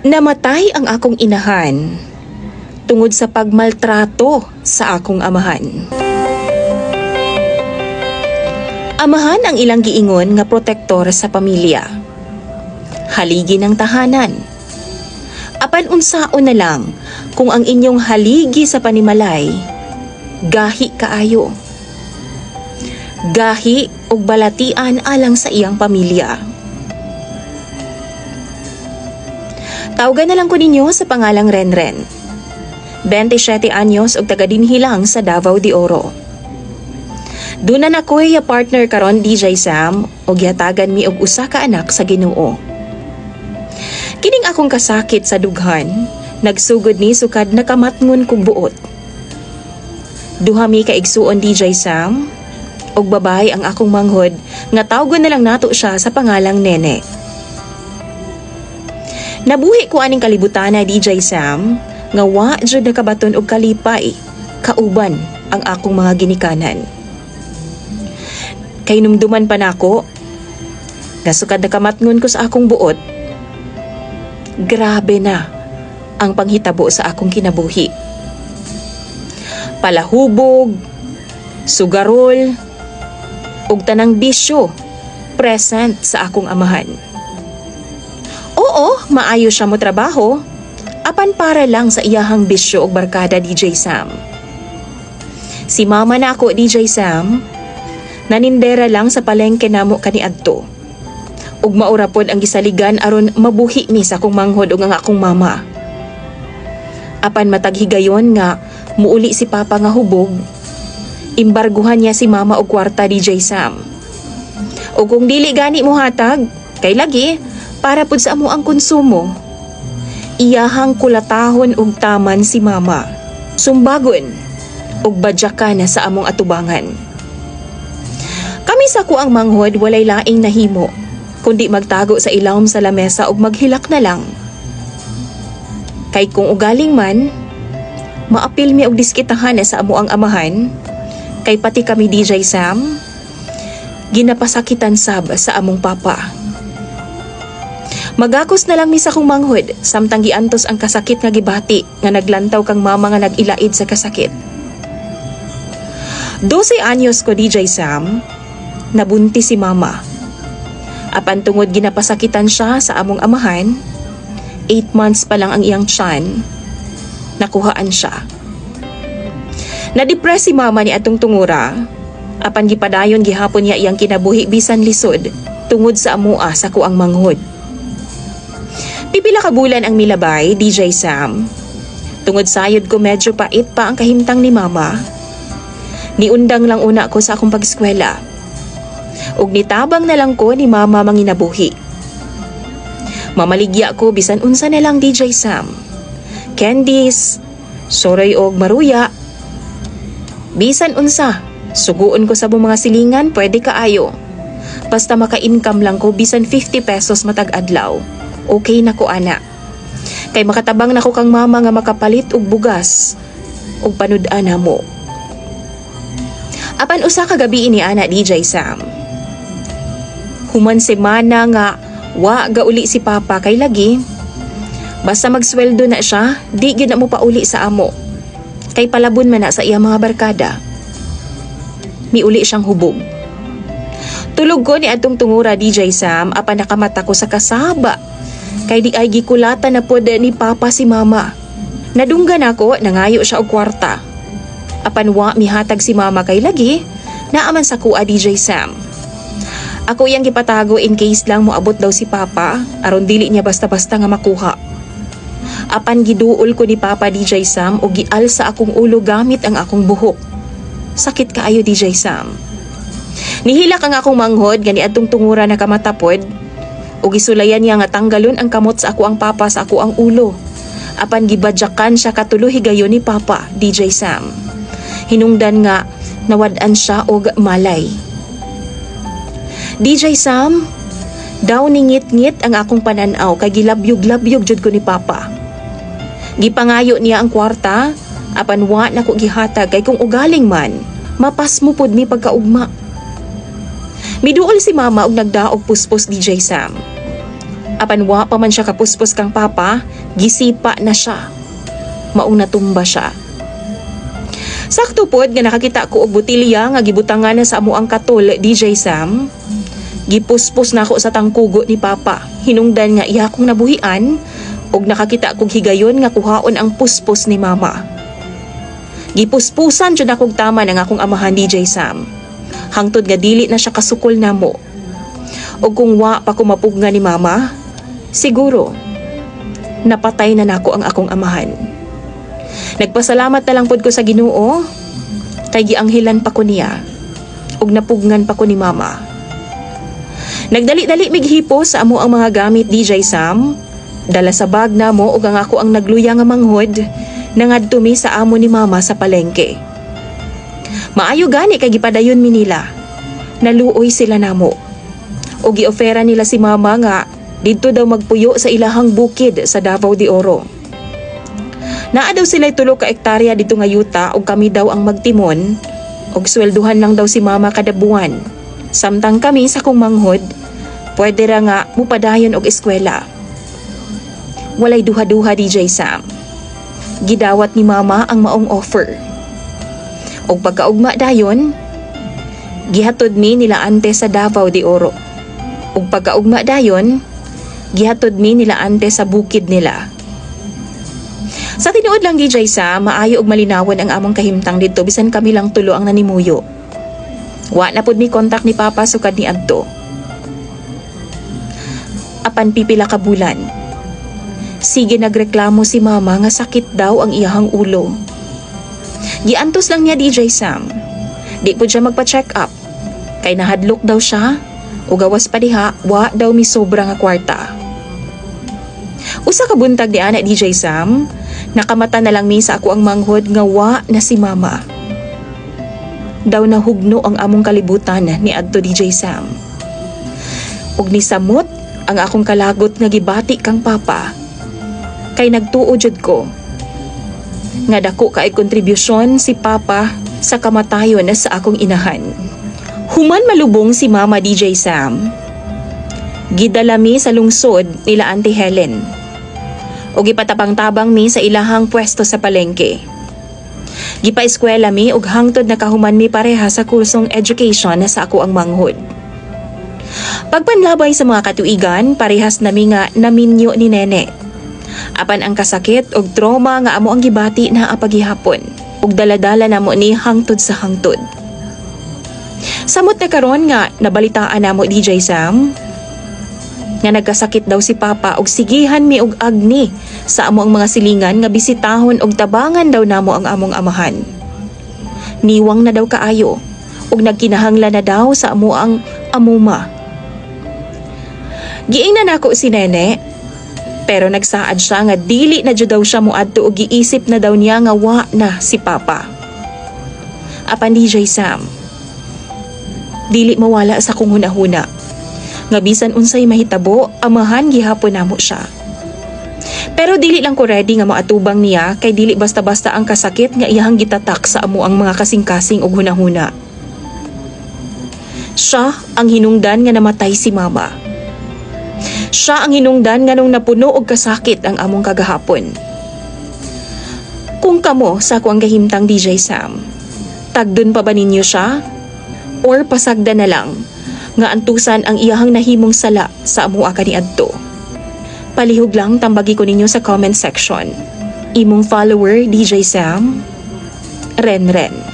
Namatay ang akong inahan tungod sa pagmaltrato sa akong amahan. Amahan ang ilang giingon nga protektor sa pamilya. Haligi ng tahanan. Apan unsaon na lang kung ang inyong haligi sa panimalay, gahi kaayo. Gahi og balatian alang sa iyang pamilya. Tawagan na lang ko ninyo sa pangalang Renren. 27 anyos og taga dinhi lang sa Davao de Oro. Dunan ako'y partner karon DJ Sam og yatagan mi og usa ka anak sa Ginoo. Kining akong kasakit sa dughan, nagsugod ni sukad nakamatngon kog buot. Duha mi ka igsuon DJ Sam og babae ang akong manghod nga tawgon na lang nato siya sa pangalang Nene. Nabuhi ko aning kalibutan na DJ Sam nga wa jud nakabaton og kalipay kauban ang akong mga ginikanan. Kay numduman pa nako nga sukad nakamatngon ko sa akong buot. Grabe na ang panghitabo sa akong kinabuhi. Palahubog, sugarol, ug tanang bisyo present sa akong amahan. Oo, maayo siya mo trabaho, apan para lang sa iyahang bisyo og barkada DJ Sam. Si mama na ako DJ Sam, nanindera lang sa palengke namo kaniadto. Ug maura pod ang gisaligan aron mabuhi mi sa akong manghod ug ang akong mama. Apan mataghigayon nga muuli si papa nga hubog, imbarguhan niya si mama og kwarta DJ Sam. O kung dili gani mo hatag, kay lagi para pud sa amo ang konsumo. Iyahang kulatahon og taman si mama. Sumbagon og badyakan na sa among atubangan. Kami sa kuang manghod walay laing nahimo, kundi magtago sa ilawom sa lamesa ug maghilak na lang. Kay kung ugaling man, maapil mi og diskitahan na sa amo ang amahan, kay pati kami DJ Sam, ginapasakitan sab sa among papa. Magakos na lang mi sa kong manghod, samtang giantos ang kasakit nga gibati nga naglantaw kang mama nga nagilaid sa kasakit. 12 anyos ko DJ Sam, nabunti si mama. Apan tungod ginapasakitan siya sa among amahan, 8 months pa lang ang iyang tiyan, nakuhaan siya. Nadepress si mama ni atong tungura, apan gipadayon gihapon niya iyang kinabuhi bisan lisod tungod sa amua sa kuang manghod. Pipila ka bulan ang milabay, DJ Sam. Tungod sayod ko medyo pait pa ang kahimtang ni mama. Niundang lang una ko sa akong pag-eskwela. Ug nitabang na lang ko ni mama manginabuhi. Mamaligya ko bisan unsa na lang DJ Sam. Candies, soray og maruya. Bisan unsa, suguon ko sa mga silingan, pwede kaayo. Basta maka-income lang ko bisan 50 pesos matag adlaw. Okay na ko ana. Kay makatabang na ko kang mama nga makapalit og bugas og panud-an namo. Apan usa ka gabi ini ana DJ Sam. Human semana nga wa gauli si papa kay lagi. Basta magsweldo na siya, di gyud na mo pauli sa amo. Kay palabon man na sa iya mga barkada. Miuli siyang hubog. Tulog ko ni atong tungura DJ Sam apan nakamata ko sa kasaba. Kay di ay gikulatan na pod ni papa si mama. Nadunggan ako, nangayo siya og kwarta. Apan wa mihatag si mama kay lagi, naaman sa kuha DJ Sam. Ako yang gipatago in case lang moabot daw si papa, aron dili niya basta-basta nga makuha. Apan giduol ko ni papa DJ Sam o gial sa akong ulo gamit ang akong buhok. Sakit kaayo DJ Sam. Nihilak ang akong manghod gani adtong tungura na kamatapod. O gisulayan niya nga tanggalon ang kamot sa ako ang papa sa ako ang ulo. Apan gibadyakan siya katuloy higayon ni papa, DJ Sam. Hinungdan nga nawad-an siya og malay. DJ Sam, daw ningit-ngit ang akong pananaw kay gilabyog-labyog jud ko ni papa. Gipangayo niya ang kwarta, apan wa na ko gihatag kay kung ugaling man, mapas mo pod mi pagkaugma. Miduol si mama og nagdaog puspos DJ Sam. Apan wa pa man siya kapuspos kang papa, gisipa na siya. Maong natumba siya. Sakto pod nga nakakita ko og botilya nga gibutangan na sa amo ang katol, DJ Sam. Gipuspos na ako sa tangkugo ni papa. Hinungdan nga iya kong nabuhian og nakakita kog higayon nga kuhaon ang puspos ni mama. Gipuspusan jud akong tama ng akong amahan, DJ Sam. Hangtod nga dili na siya kasukol namo. Og kung wa pa ko mapugna ni mama, siguro napatay na nako ang akong amahan. Nagpasalamat na lang pod ko sa Ginoo kay gianghilan pa ko niya ug napugngan pa ko ni mama. Nagdali-dali mighipo sa amo ang mga gamit, DJ Sam. Dala sa bag na mo ug ang ako ang nagluya nga manghod nangadto mi sa amo ni mama sa palengke. Maayo gani kay gipadayon mi nila. Naluoy sila namo. O giofera nila si mama nga didto daw magpuyo sa ilahang bukid sa Davao de Oro. Naa daw sila'y 3 ka ektarya dito nga yuta ug kami daw ang magtimon ug swelduhan lang daw si mama kada buwan. Samtang kami sa kong manghod, pwede ra nga mupadayon og eskwela. Walay duha-duha, DJ Sam. Gidawat ni mama ang maong offer. Og pagkaugma dayon, gihatod mi nila ante sa Davao de Oro. Og pagkaugma dayon, gihatod mi nila ante sa bukid nila. Sa tinuod lang, DJ Sam, maayo og malinawan ang among kahimtang dito bisan kami lang tulo ang nanimuyo. Wa na pod mi kontak ni papa sukad ni adto. Apan pipila ka bulan, sige nagreklamo si mama nga sakit daw ang iyahang ulo. Giantos lang niya, DJ Sam. Di po siya magpa-check up. Kay nahadlok daw siya o gawas pa diha, wa daw mi sobra nga kwarta. Usa ka buntag di ana, DJ Sam, nakamata na lang mi sa ako ang manghod nga wa na si mama. Daw nahugno ang among kalibutan ni adto, DJ Sam. Ug nisamot ang akong kalagot nga gibati kang papa. Kay nagtuo jud ko nga dako kay kontribusyon si papa sa kamatayon na sa akong inahan. Human malubong si mama, DJ Sam, gidala mi sa lungsod nila Auntie Helen o gipatabang-tabang mi sa ilahang pwesto sa palengke. Gipa-eskwela mi ug hangtod nakahuman mi pareha sa kursong education na sa ako ang manghod. Pagpanlabay sa mga katuigan, parehas nami nga naminyo ni nene. Apan ang kasakit og trauma nga amo ang gibati na apagihapon ug daladala namo ni hangtod sa hangtod. Samot na karon nga nabalitaan namo, DJ Sam, nga nagkasakit daw si papa og sigihan mi og agni sa amo ang mga silingan nga bisitahon og tabangan daw namo ang among amahan. Niwang na daw kaayo ug nagkinahanglan na daw sa amo ang amuma. Giingnan nako si nene, pero nagsaad siya nga dili na jud daw siya moadto og giisip na daw niya nga wa na si papa. Apan, DJ Sam, dili mawala sa kong hunahuna nga bisan unsay mahitabo, amahan gihapon namo siya. Pero dili lang ko ready nga maatubang niya kay dili basta-basta ang kasakit nga iyahang gitatak sa amo ang mga kasing-kasing og hunahuna. Siya ang hinungdan nga namatay si mama. Siya ang hinungdan nga nung napuno og kasakit ang among kagahapon. Kung kamo sa ako ang gahimtang, DJ Sam, tagdon pa ba ninyo siya? Or pasagda na lang nga antusan ang iyahang nahimong sala sa amua kaniadto? Palihog lang tambagi ko ninyo sa comment section. Imong follower, DJ Sam, Renren.